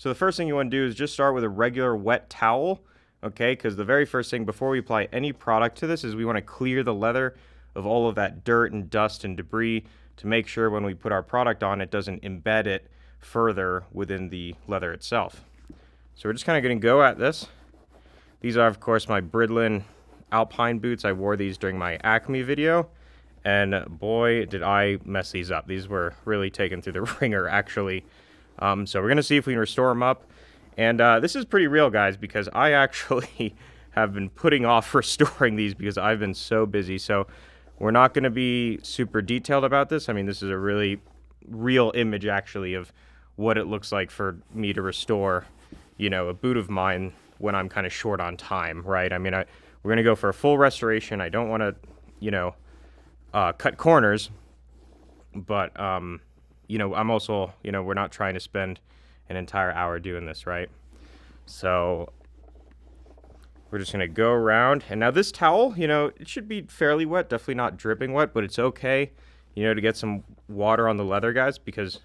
So the first thing you want to do is just start with a regular wet towel, okay? Because the very first thing before we apply any product to this is we want to clear the leather of all of that dirt and dust and debris to make sure when we put our product on, it doesn't embed it further within the leather itself. So we're just kind of going to go at this. These are, of course, my Bridlin Alpine boots. I wore these during my Acme video, and boy, did I mess these up. These were really taken through the ringer, actually. So we're going to see if we can restore them up. And this is pretty real, guys, because I actually have been putting off restoring these because I've been so busy. So we're not going to be super detailed about this. I mean, this is a really real image, actually, of what it looks like for me to restore, you know, a boot of mine when I'm kind of short on time, right? I mean, we're going to go for a full restoration. I don't want to, you know, cut corners, but, you know, I'm also, you know, we're not trying to spend an entire hour doing this, right? So we're just going to go around. And now this towel, you know, it should be fairly wet, definitely not dripping wet, but it's okay, you know, to get some water on the leather, guys, because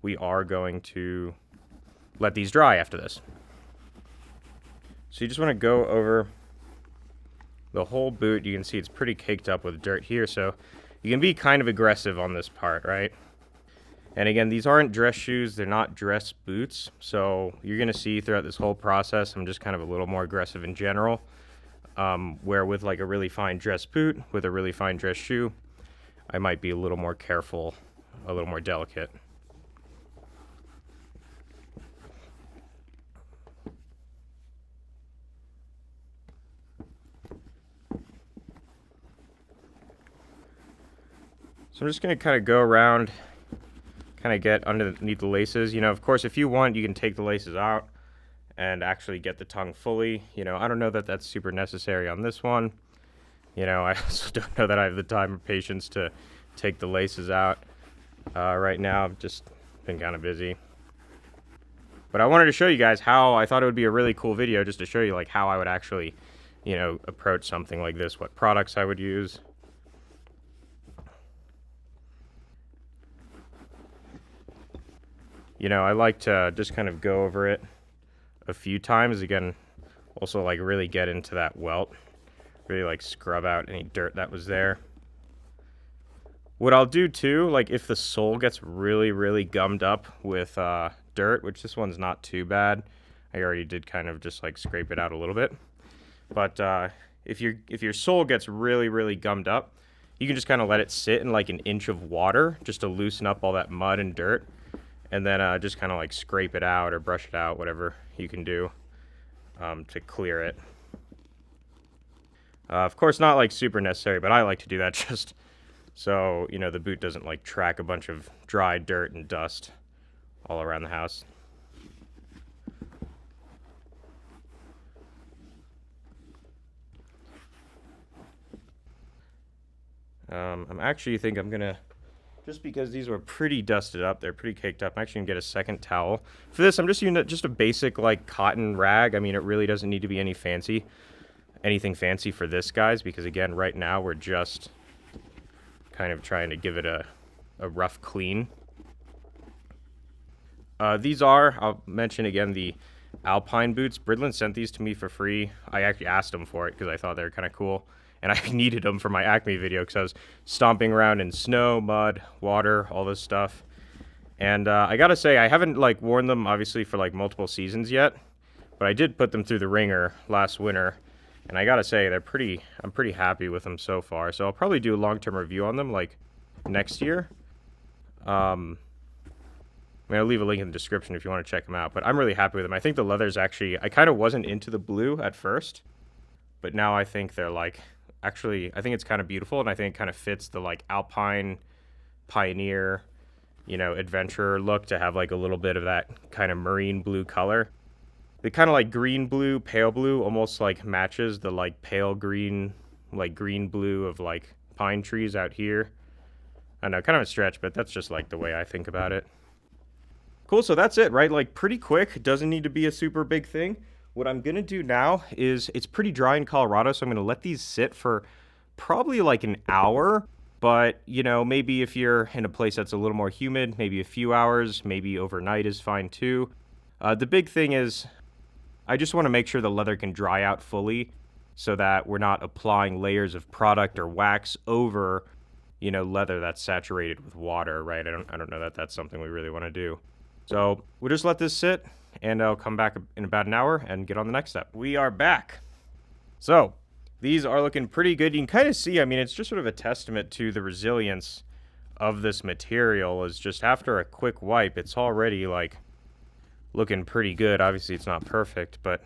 we are going to let these dry after this. So you just want to go over the whole boot. You can see it's pretty caked up with dirt here, so you can be kind of aggressive on this part, right? And again, these aren't dress shoes, they're not dress boots, so you're going to see throughout this whole process I'm just kind of a little more aggressive in general, where with like a really fine dress boot, with a really fine dress shoe, I might be a little more careful, a little more delicate. So I'm just going to kind of go around, kind of get underneath the laces. You know, of course, if you want, you can take the laces out and actually get the tongue fully. You know, I don't know that that's super necessary on this one. You know, I also don't know that I have the time or patience to take the laces out. Right now, I've just been kind of busy. But I wanted to show you guys how I thought it would be a really cool video just to show you like how I would actually, you know, approach something like this, what products I would use. You know, I like to just kind of go over it a few times. Again, also like really get into that welt. Really like scrub out any dirt that was there. What I'll do too, like if the sole gets really, really gummed up with dirt, which this one's not too bad. I already did kind of just like scrape it out a little bit. But if your sole gets really, really gummed up, you can just kind of let it sit in like an inch of water just to loosen up all that mud and dirt. And then just kind of like scrape it out or brush it out, whatever you can do to clear it. Of course, not like super necessary, but I like to do that just so, you know, the boot doesn't like track a bunch of dry dirt and dust all around the house. I'm actually think I'm gonna, just because these were pretty dusted up, they're pretty caked up, I'm actually gonna get a second towel. For this, I'm just using just a basic like cotton rag. I mean, it really doesn't need to be anything fancy for this, guys, because again, right now we're just kind of trying to give it a rough clean. These are, I'll mention again, the Alpine boots. Bridlin sent these to me for free. I actually asked them for it because I thought they were kind of cool. And I needed them for my Acme video because I was stomping around in snow, mud, water, all this stuff. And I gotta say, I haven't like worn them obviously for like multiple seasons yet, but I did put them through the ringer last winter. And I gotta say, I'm pretty happy with them so far. So I'll probably do a long-term review on them like next year. I mean, I'll leave a link in the description if you want to check them out. But I'm really happy with them. I think the leather's actually, I kind of wasn't into the blue at first, but now I think they're like, actually, I think it's kind of beautiful, and I think it kind of fits the like Alpine pioneer, you know, adventurer look to have like a little bit of that kind of marine blue color. The kind of like green blue, pale blue almost like matches the like pale green, like green blue of like pine trees out here. I know, kind of a stretch, but that's just like the way I think about it. Cool, so that's it, right? Like pretty quick, doesn't need to be a super big thing. What I'm gonna do now is, it's pretty dry in Colorado, so I'm gonna let these sit for probably like an hour. But, you know, maybe if you're in a place that's a little more humid, maybe a few hours, maybe overnight is fine too. The big thing is I just want to make sure the leather can dry out fully so that we're not applying layers of product or wax over, you know, leather that's saturated with water, right? I don't know that that's something we really want to do. So we'll just let this sit, and I'll come back in about an hour and get on the next step. We are back. So these are looking pretty good. You can kind of see, I mean, it's just sort of a testament to the resilience of this material. Is just after a quick wipe, it's already like looking pretty good. Obviously it's not perfect, but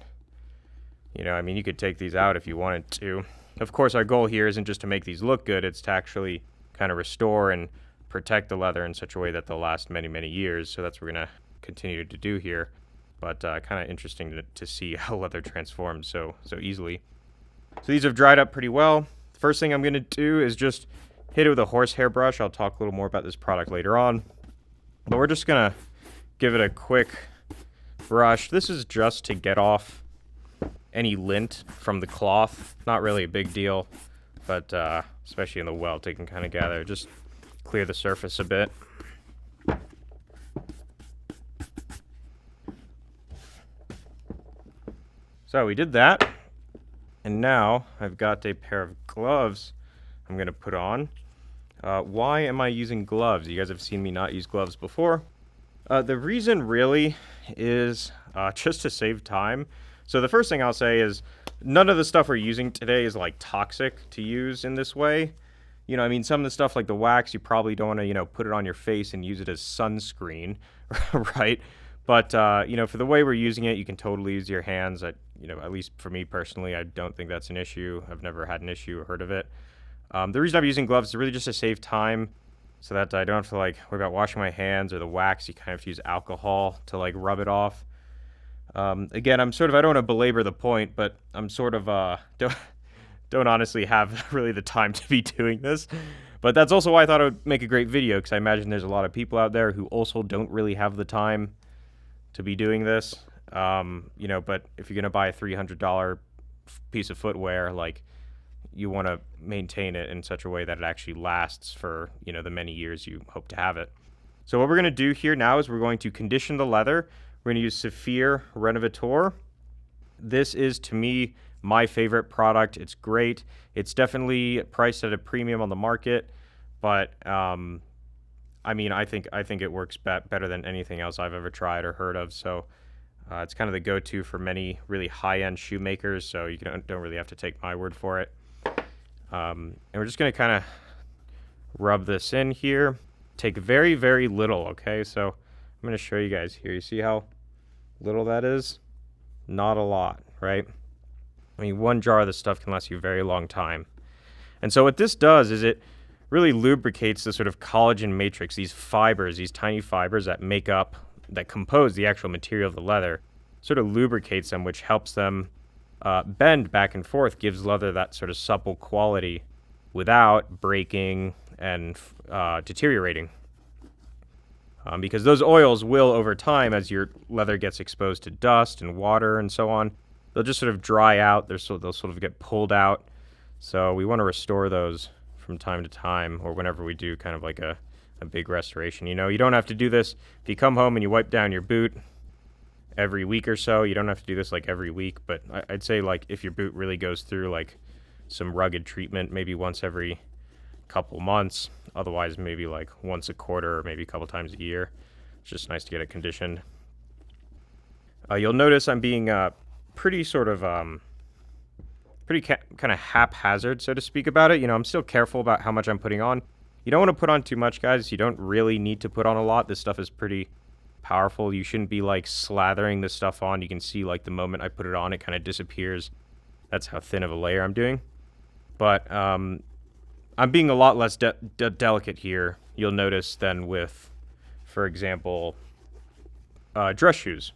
you know, I mean, you could take these out if you wanted to. Of course, our goal here isn't just to make these look good, it's to actually kind of restore and protect the leather in such a way that they'll last many, many years. So that's what we're going to continue to do here. But kind of interesting to see how leather transforms so easily. So these have dried up pretty well. The first thing I'm going to do is just hit it with a horsehair brush. I'll talk a little more about this product later on. But we're just going to give it a quick brush. This is just to get off any lint from the cloth. Not really a big deal, but especially in the welt, it can kind of gather. Just clear the surface a bit. So we did that, and now I've got a pair of gloves I'm going to put on. Why am I using gloves? You guys have seen me not use gloves before. The reason really is just to save time. So the first thing I'll say is none of the stuff we're using today is like toxic to use in this way. You know, I mean, some of the stuff like the wax, you probably don't want to, you know, put it on your face and use it as sunscreen, right? But, you know, for the way we're using it, you can totally use your hands. You know, at least for me personally, I don't think that's an issue. I've never had an issue or heard of it. The reason I'm using gloves is really just to save time so that I don't have to, like, worry about washing my hands or the wax. You kind of have to use alcohol to, like, rub it off. Again, I don't want to belabor the point, but I'm sort of, don't honestly have really the time to be doing this. But that's also why I thought it would make a great video, because I imagine there's a lot of people out there who also don't really have the time to be doing this. You know, but if you're going to buy a $300 piece of footwear, like, you want to maintain it in such a way that it actually lasts for, you know, the many years you hope to have it. So what we're going to do here now is we're going to condition the leather. We're going to use Saphir Renovator. This is, to me, my favorite product. It's great. It's definitely priced at a premium on the market, but I mean, I think it works better than anything else I've ever tried or heard of. So it's kind of the go-to for many really high-end shoemakers. So you don't really have to take my word for it. And we're just going to kind of rub this in here. Take very, very little. Okay, so I'm going to show you guys here. You see how little that is? Not a lot, right? I mean, one jar of this stuff can last you a very long time. And so what this does is it really lubricates the sort of collagen matrix, these fibers, these tiny fibers that compose the actual material of the leather, sort of lubricates them, which helps them bend back and forth, gives leather that sort of supple quality without breaking and deteriorating. Because those oils will, over time, as your leather gets exposed to dust and water and so on, they'll just sort of dry out. They'll sort of get pulled out. So we want to restore those from time to time, or whenever we do kind of like a big restoration. You know, you don't have to do this if you come home and you wipe down your boot every week or so. You don't have to do this like every week, but I'd say like if your boot really goes through like some rugged treatment, maybe once every couple months. Otherwise, maybe like once a quarter or maybe a couple times a year. It's just nice to get it conditioned. You'll notice I'm being pretty sort of pretty kind of haphazard, so to speak, about it. You know, I'm still careful about how much I'm putting on. You don't want to put on too much, guys. You don't really need to put on a lot. This stuff is pretty powerful. You shouldn't be like slathering this stuff on. You can see like the moment I put it on, it kind of disappears. That's how thin of a layer I'm doing. But I'm being a lot less delicate here, you'll notice, than with, for example, dress shoes,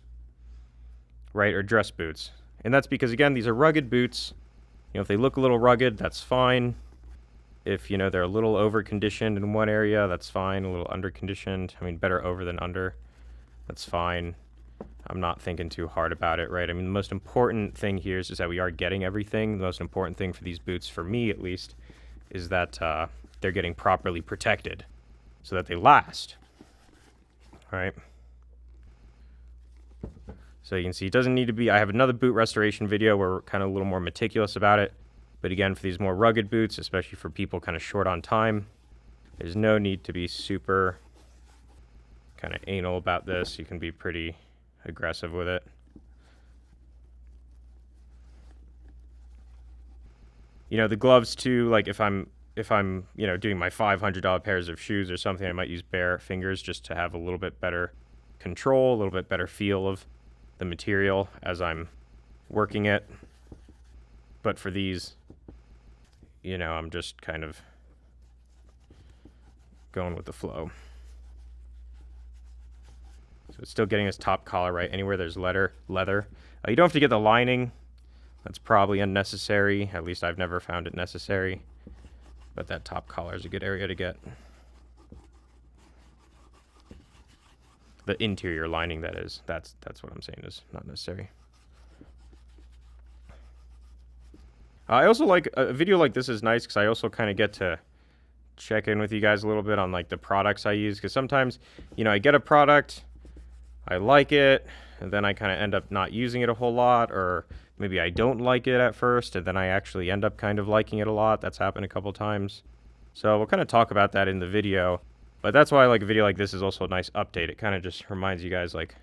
right, or dress boots. And that's because, again, these are rugged boots. You know, if they look a little rugged, that's fine. If, you know, they're a little over-conditioned in one area, that's fine. A little under-conditioned. I mean, better over than under. That's fine. I'm not thinking too hard about it, right? I mean, the most important thing here is just that we are getting everything. The most important thing for these boots, for me at least, is that they're getting properly protected so that they last. All right. So you can see it doesn't need to be, I have another boot restoration video where we're kind of a little more meticulous about it. But again, for these more rugged boots, especially for people kind of short on time, there's no need to be super kind of anal about this. You can be pretty aggressive with it. You know, the gloves too, like if I'm, you know, doing my $500 pairs of shoes or something, I might use bare fingers just to have a little bit better control, a little bit better feel of the material as I'm working it. But for these, you know, I'm just kind of going with the flow. So it's still getting this top collar right. Anywhere there's leather. You don't have to get the lining. That's probably unnecessary. At least I've never found it necessary. But that top collar is a good area to get. The interior lining, that is. That's what I'm saying is not necessary. I also like a video like this is nice because I also kind of get to check in with you guys a little bit on like the products I use, because sometimes, you know, I get a product, I like it, and then I kind of end up not using it a whole lot, or maybe I don't like it at first and then I actually end up kind of liking it a lot. That's happened a couple times. So we'll kind of talk about that in the video. But that's why I like a video like this is also a nice update. It kind of just reminds you guys, like,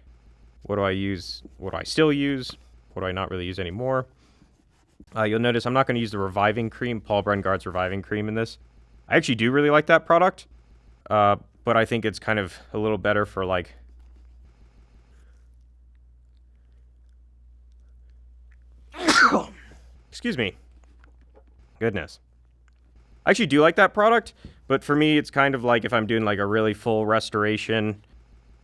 what do I use? What do I still use? What do I not really use anymore? You'll notice I'm not going to use the Reviving Cream, Paul Brengard's Reviving Cream in this. I actually do really like that product, but I think it's kind of a little better for, like, excuse me. Goodness. I actually do like that product, but for me, it's kind of like if I'm doing like a really full restoration,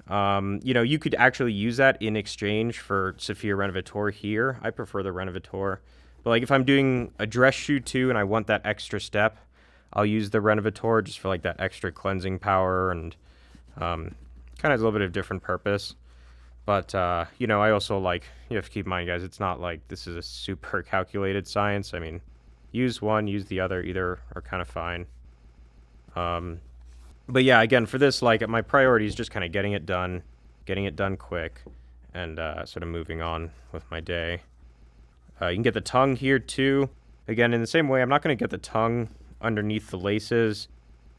you know, you could actually use that in exchange for Saphir Renovator here. I prefer the Renovator. But like if I'm doing a dress shoe too and I want that extra step, I'll use the Renovator just for like that extra cleansing power and kind of has a little bit of different purpose. But, you know, I also like, you have to keep in mind, guys, it's not like this is a super calculated science. I mean, use one, use the other. Either are kind of fine. But yeah, again, for this, like, my priority is just kind of getting it done quick, and sort of moving on with my day. You can get the tongue here, too. Again, in the same way, I'm not going to get the tongue underneath the laces.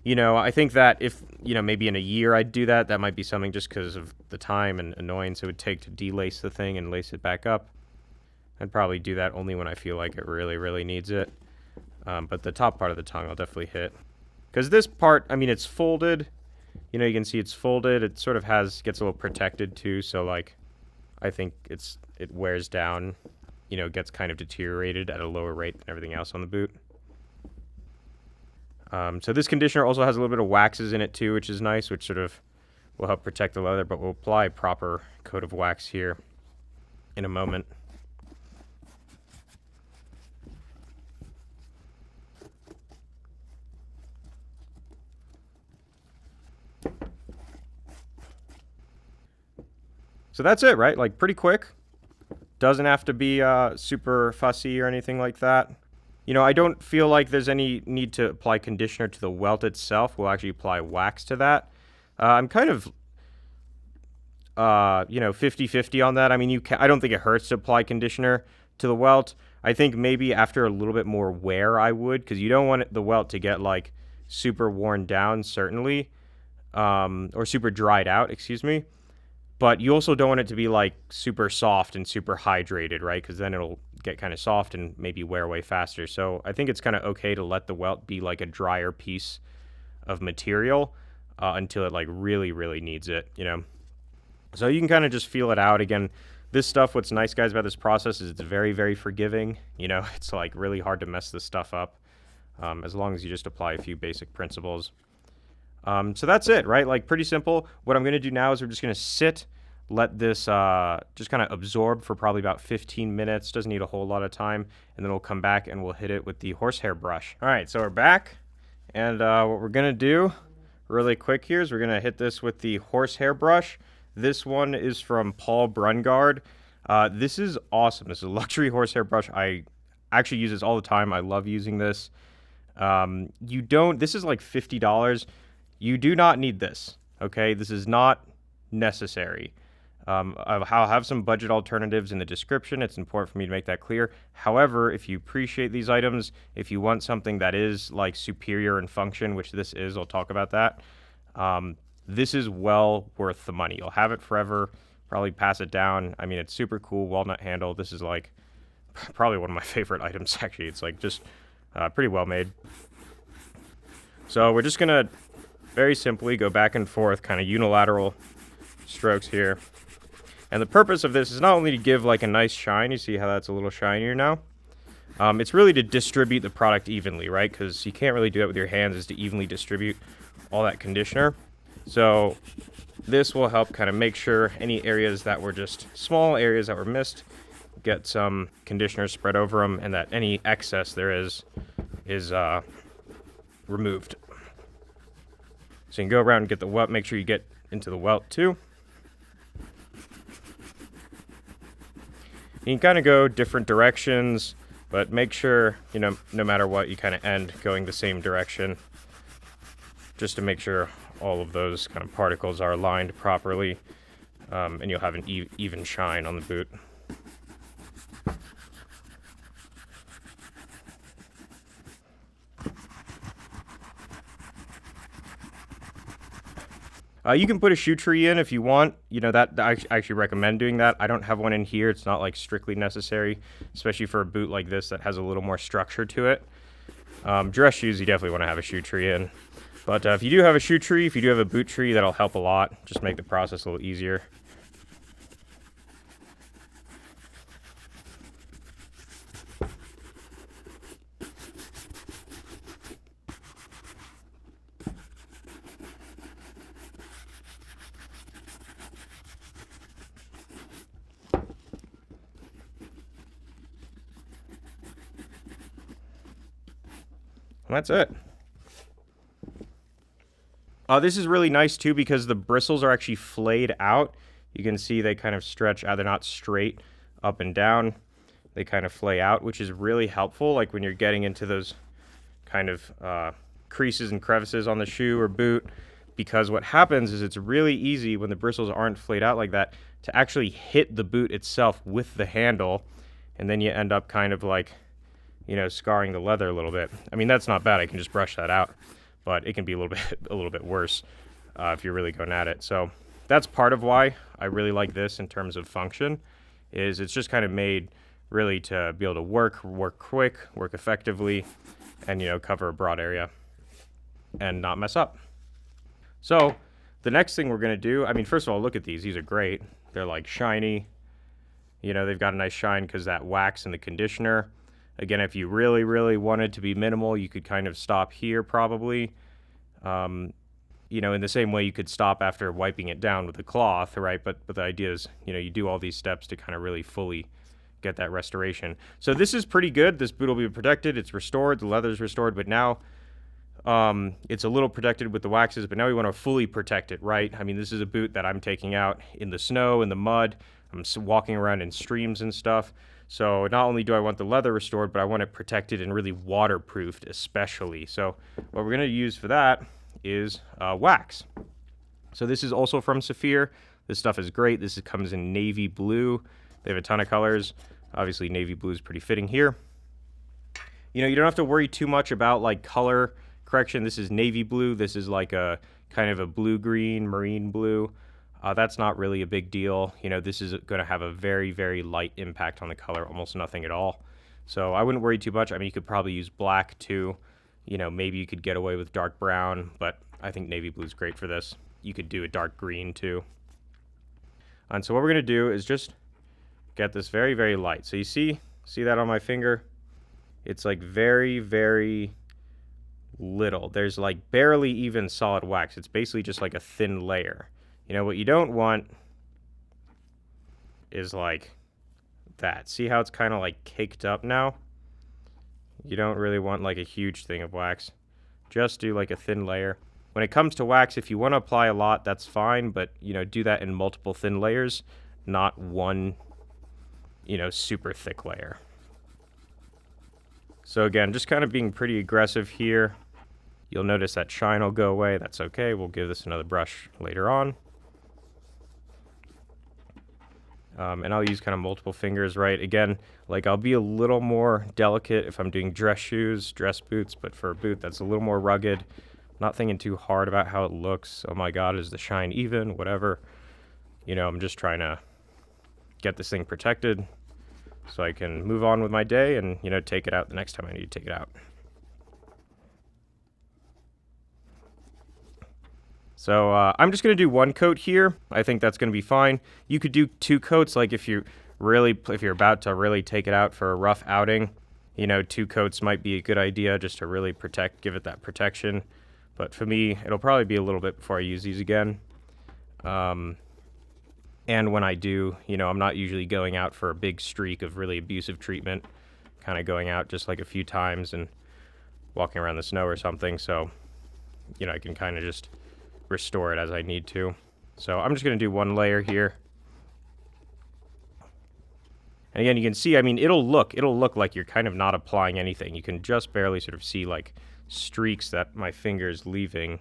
You know, I think that if, you know, maybe in a year I'd do that. That might be something just because of the time and annoyance it would take to delace the thing and lace it back up. I'd probably do that only when I feel like it really, really needs it. But the top part of the tongue I'll definitely hit. Because this part, I mean, it's folded. You know, you can see it's folded. It sort of gets a little protected too. So, like, I think it wears down, you know, gets kind of deteriorated at a lower rate than everything else on the boot. So this conditioner also has a little bit of waxes in it too, which is nice, which sort of will help protect the leather, but we'll apply a proper coat of wax here in a moment. So that's it, right? Like, pretty quick. Doesn't have to be super fussy or anything like that. You know, I don't feel like there's any need to apply conditioner to the welt itself. We'll actually apply wax to that. I'm kind of, you know, 50-50 on that. I mean, I don't think it hurts to apply conditioner to the welt. I think maybe after a little bit more wear I would, because you don't want the welt to get, like, super worn down, certainly, or super dried out, excuse me. But you also don't want it to be, like, super soft and super hydrated, right? Because then it'll get kind of soft and maybe wear away faster. So I think it's kind of okay to let the welt be like a drier piece of material until it, like, really, really needs it, you know? So you can kind of just feel it out. Again, this stuff, what's nice, guys, about this process is it's very, very forgiving. You know, it's, like, really hard to mess this stuff up as long as you just apply a few basic principles. So that's it, right? Like, pretty simple. What I'm going to do now is we're just going to let this just kind of absorb for probably about 15 minutes. Doesn't need a whole lot of time. And then we'll come back and we'll hit it with the horsehair brush. All right, so we're back. And what we're going to do really quick here is we're going to hit this with the horsehair brush. This one is from Paul Brengard. This is awesome. This is a luxury horsehair brush. I actually use this all the time. I love using this. This is like $50. You do not need this, okay? This is not necessary. I'll have some budget alternatives in the description. It's important for me to make that clear. However, if you appreciate these items, if you want something that is like superior in function, which this is, I'll talk about that. This is well worth the money. You'll have it forever, probably pass it down. I mean, it's super cool, walnut handle. This is like probably one of my favorite items, actually. It's like just pretty well made. So we're just gonna very simply go back and forth, kind of unilateral strokes here. And the purpose of this is not only to give like a nice shine, you see how that's a little shinier now? It's really to distribute the product evenly, right? Because you can't really do it with your hands, is to evenly distribute all that conditioner. So this will help kind of make sure any areas that were just small areas that were missed, get some conditioner spread over them, and that any excess there is removed. So you can go around and get the welt, make sure you get into the welt too. You can kind of go different directions, but make sure, you know, no matter what, you kind of end going the same direction, just to make sure all of those kind of particles are aligned properly, and you'll have an even shine on the boot. You can put a shoe tree in if you want. You know, that I actually recommend doing that. I don't have one in here. It's not like strictly necessary, especially for a boot like this that has a little more structure to it. Dress shoes, you definitely want to have a shoe tree in. But if you do have a shoe tree, if you do have a boot tree, that'll help a lot. Just make the process a little easier. And that's it. This is really nice too because the bristles are actually flayed out. You can see they kind of stretch out. They're not straight up and down. They kind of flay out, which is really helpful, like when you're getting into those kind of creases and crevices on the shoe or boot, because what happens is it's really easy when the bristles aren't flayed out like that to actually hit the boot itself with the handle, and then you end up kind of like, you know, scarring the leather a little bit. I mean, that's not bad. I can just brush that out, but it can be a little bit worse if you're really going at it. So that's part of why I really like this in terms of function, is it's just kind of made really to be able to work quick, work effectively, and, you know, cover a broad area and not mess up. So the next thing we're going to do, I mean, first of all, look at these. These are great. They're like shiny. You know, they've got a nice shine because that wax and the conditioner. Again, if you really, really wanted to be minimal, you could kind of stop here probably. You know, in the same way you could stop after wiping it down with a cloth, right? But the idea is, you know, you do all these steps to kind of really fully get that restoration. So this is pretty good. This boot will be protected. It's restored. The leather's restored. But now it's a little protected with the waxes. But now we want to fully protect it, right? I mean, this is a boot that I'm taking out in the snow, in the mud. I'm walking around in streams and stuff. So not only do I want the leather restored, but I want it protected and really waterproofed especially. So what we're going to use for that is wax. So this is also from Saphir. This stuff is great. This comes in navy blue. They have a ton of colors. Obviously navy blue is pretty fitting here. You know, you don't have to worry too much about like color correction. This is navy blue. This is like a kind of a blue-green, marine blue. That's not really a big deal. You know, this is going to have a very, very light impact on the color, almost nothing at all. So I wouldn't worry too much. I mean, you could probably use black too. You know, maybe you could get away with dark brown, but I think navy blue is great for this. You could do a dark green too. And so what we're going to do is just get this very, very light. So you see that on my finger? It's like very, very little. There's like barely even solid wax. It's basically just like a thin layer. You know, what you don't want is like that. See how it's kind of like caked up now? You don't really want like a huge thing of wax. Just do like a thin layer. When it comes to wax, if you want to apply a lot, that's fine, but, you know, do that in multiple thin layers, not one, you know, super thick layer. So again, just kind of being pretty aggressive here. You'll notice that shine will go away. That's okay. We'll give this another brush later on. And I'll use kind of multiple fingers, right? Again, like I'll be a little more delicate if I'm doing dress shoes, dress boots, but for a boot that's a little more rugged, not thinking too hard about how it looks. Oh my God, is the shine even? Whatever. I'm just trying to get this thing protected so I can move on with my day and, take it out the next time I need to take it out. So I'm just going to do one coat here. I think that's going to be fine. You could do 2 coats, like if you're about to really take it out for a rough outing, 2 coats might be a good idea just to really give it that protection. But for me, it'll probably be a little bit before I use these again. And when I do, I'm not usually going out for a big streak of really abusive treatment, kind of going out just like a few times and walking around the snow or something. So, I can kind of just restore it as I need to. So I'm just going to do 1 layer here. And again, you can see, it'll look like you're kind of not applying anything. You can just barely sort of see like streaks that my finger's leaving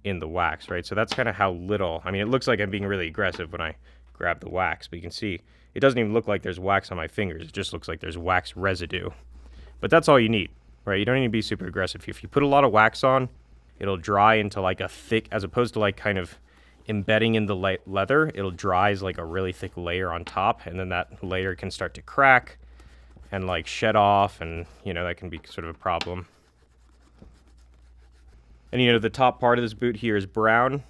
in the wax, right? So that's kind of how little, it looks like I'm being really aggressive when I grab the wax, but you can see it doesn't even look like there's wax on my fingers. It just looks like there's wax residue. But that's all you need, right? You don't need to be super aggressive. If you put a lot of wax on, it'll dry into like a thick, as opposed to like kind of embedding in the leather, it'll dry as like a really thick layer on top, and then that layer can start to crack and like shed off, and that can be sort of a problem. And the top part of this boot here is brown.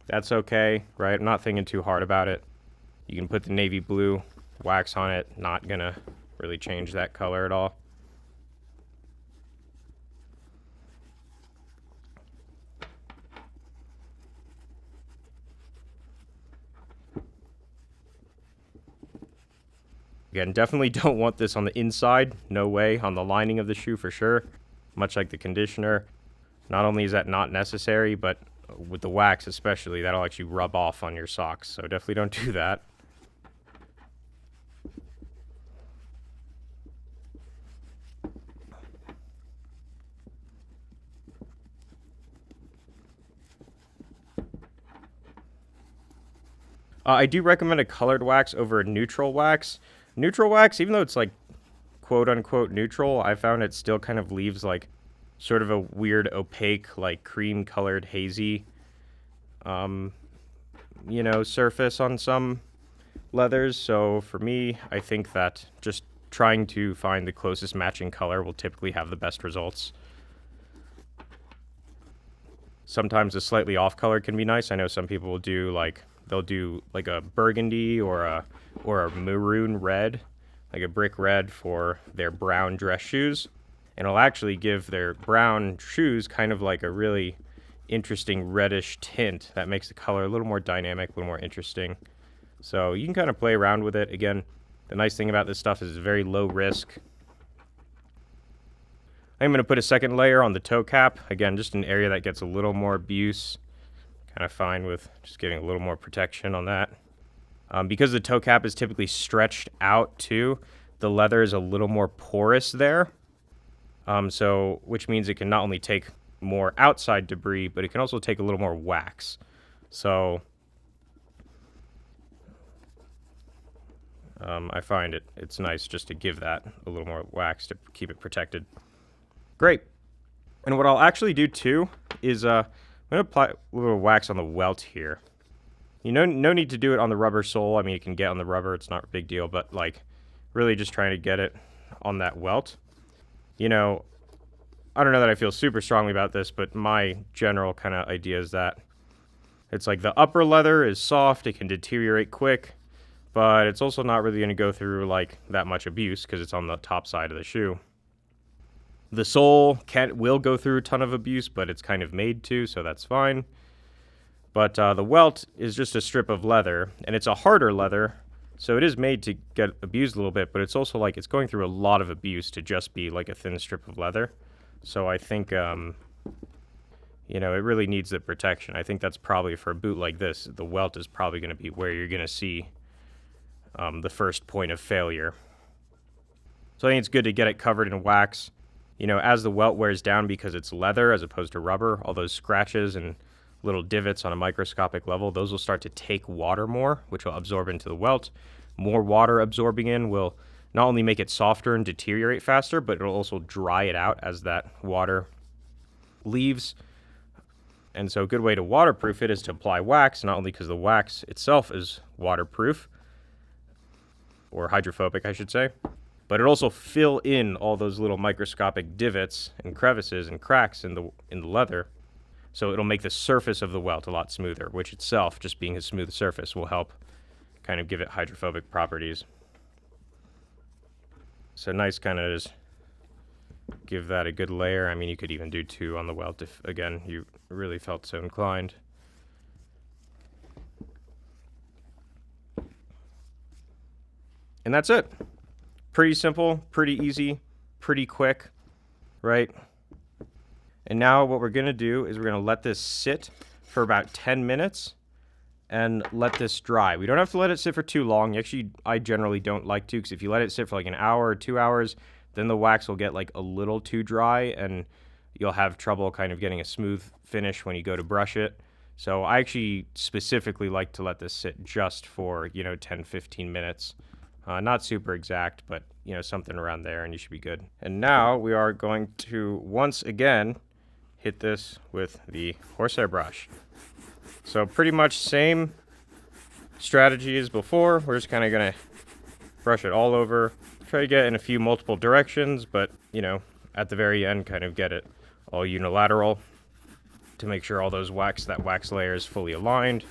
That's okay, right? I'm not thinking too hard about it. You can put the navy blue wax on it, not gonna really change that color at all. Again, definitely don't want this on the inside. No way. On the lining of the shoe for sure. Much like the conditioner. Not only is that not necessary, but with the wax especially, that'll actually rub off on your socks. So definitely don't do that. I do recommend a colored wax over a neutral wax. Neutral wax, even though it's like quote unquote neutral, I found it still kind of leaves like sort of a weird opaque, like cream colored hazy, surface on some leathers. So for me, I think that just trying to find the closest matching color will typically have the best results. Sometimes a slightly off color can be nice. I know some people will do they'll do like a burgundy or a maroon red, like a brick red for their brown dress shoes. And it'll actually give their brown shoes kind of like a really interesting reddish tint that makes the color a little more dynamic, a little more interesting. So you can kind of play around with it. Again, the nice thing about this stuff is it's very low risk. I'm going to put a second layer on the toe cap. Again, just an area that gets a little more abuse. Kind of fine with just getting a little more protection on that. Because the toe cap is typically stretched out too, the leather is a little more porous there. Which means it can not only take more outside debris, but it can also take a little more wax. So I find it's nice just to give that a little more wax to keep it protected. Great. And what I'll actually do too is I'm going to apply a little wax on the welt here. No need to do it on the rubber sole. It can get on the rubber. It's not a big deal, but like really just trying to get it on that welt. I don't know that I feel super strongly about this, but my general kind of idea is that it's like the upper leather is soft, it can deteriorate quick, but it's also not really going to go through like that much abuse because it's on the top side of the shoe. The sole will go through a ton of abuse, but it's kind of made to, so that's fine. But the welt is just a strip of leather, and it's a harder leather, so it is made to get abused a little bit, but it's also like it's going through a lot of abuse to just be like a thin strip of leather. So I think, it really needs the protection. I think that's probably for a boot like this, the welt is probably going to be where you're going to see the first point of failure. So I think it's good to get it covered in wax. As the welt wears down because it's leather as opposed to rubber, all those scratches and little divots on a microscopic level, those will start to take water more, which will absorb into the welt. More water absorbing in will not only make it softer and deteriorate faster, but it'll also dry it out as that water leaves. And so a good way to waterproof it is to apply wax, not only because the wax itself is waterproof, or hydrophobic, I should say, but it also fill in all those little microscopic divots and crevices and cracks in the leather. So it'll make the surface of the welt a lot smoother, which itself, just being a smooth surface, will help kind of give it hydrophobic properties. So nice kind of just give that a good layer. I mean, you could even do 2 on the welt if, again, you really felt so inclined. And that's it. Pretty simple, pretty easy, pretty quick, right? And now what we're going to do is we're going to let this sit for about 10 minutes and let this dry. We don't have to let it sit for too long. Actually, I generally don't like to, because if you let it sit for like an hour or 2 hours, then the wax will get like a little too dry and you'll have trouble kind of getting a smooth finish when you go to brush it. So I actually specifically like to let this sit just for, 10, 15 minutes. Not super exact, but, something around there and you should be good. And now we are going to once again hit this with the horsehair brush. So pretty much same strategy as before. We're just kind of going to brush it all over. Try to get in a few multiple directions, but, at the very end, kind of get it all unilateral to make sure all those that wax layer is fully aligned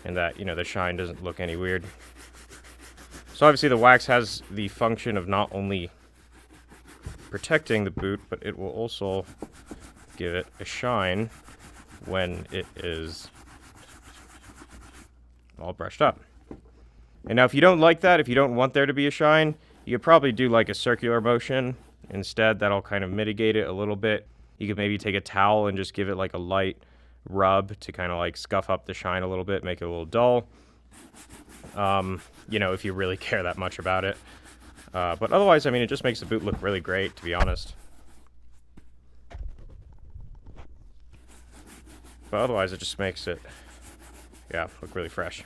and that, the shine doesn't look any weird. So obviously the wax has the function of not only protecting the boot, but it will also give it a shine when it is all brushed up. And now if you don't like that, if you don't want there to be a shine, you could probably do like a circular motion instead. That'll kind of mitigate it a little bit. You could maybe take a towel and just give it like a light rub to kind of like scuff up the shine a little bit, make it a little dull. If you really care that much about it. But otherwise, I mean, it just makes the boot look really great, to be honest. But otherwise, it just makes it, look really fresh.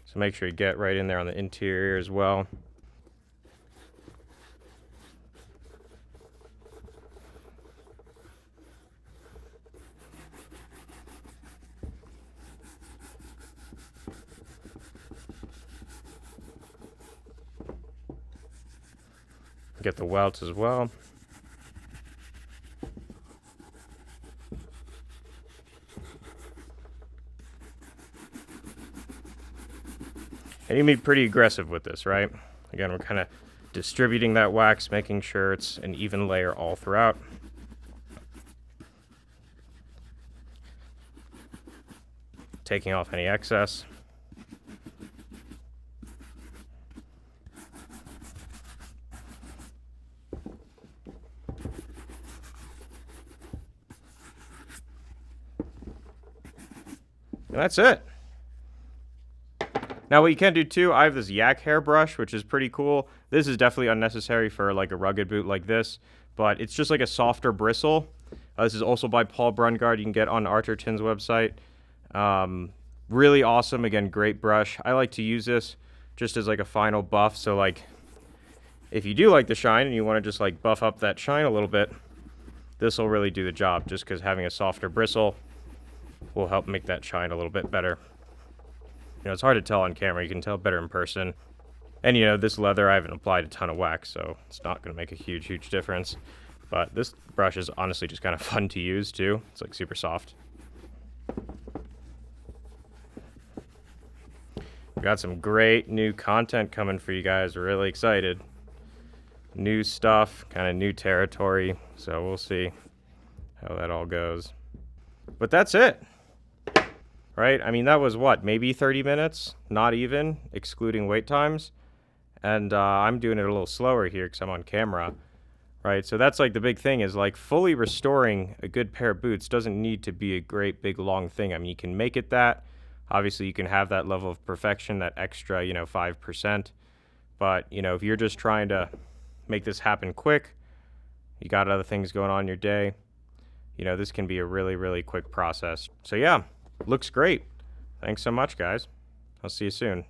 So make sure you get right in there on the interior as well. Get the welts as well. And you can be pretty aggressive with this, right? Again, we're kind of distributing that wax, making sure it's an even layer all throughout. Taking off any excess. And that's it. Now what you can do too, I have this yak hair brush, which is pretty cool. This is definitely unnecessary for like a rugged boot like this, but it's just like a softer bristle. This is also by Paul Brungard. You can get on Arterton's website. Really awesome. Again, great brush. I like to use this just as like a final buff. So like if you do like the shine and you want to just like buff up that shine a little bit, this will really do the job, just because having a softer bristle will help make that shine a little bit better. It's hard to tell on camera. You can tell better in person. And, this leather, I haven't applied a ton of wax, so it's not going to make a huge difference. But this brush is honestly just kind of fun to use, too. It's, like, super soft. We got some great new content coming for you guys. We're really excited. New stuff, kind of new territory. So we'll see how that all goes. But that's it. Right? I mean, that was what, maybe 30 minutes? Not even, excluding wait times. And I'm doing it a little slower here because I'm on camera. Right? So that's like the big thing is like fully restoring a good pair of boots doesn't need to be a great big long thing. I mean, you can make it that. Obviously, you can have that level of perfection, that extra, 5%. But, if you're just trying to make this happen quick, you got other things going on in your day, you know, this can be a really, really quick process. So yeah, looks great. Thanks so much, guys. I'll see you soon.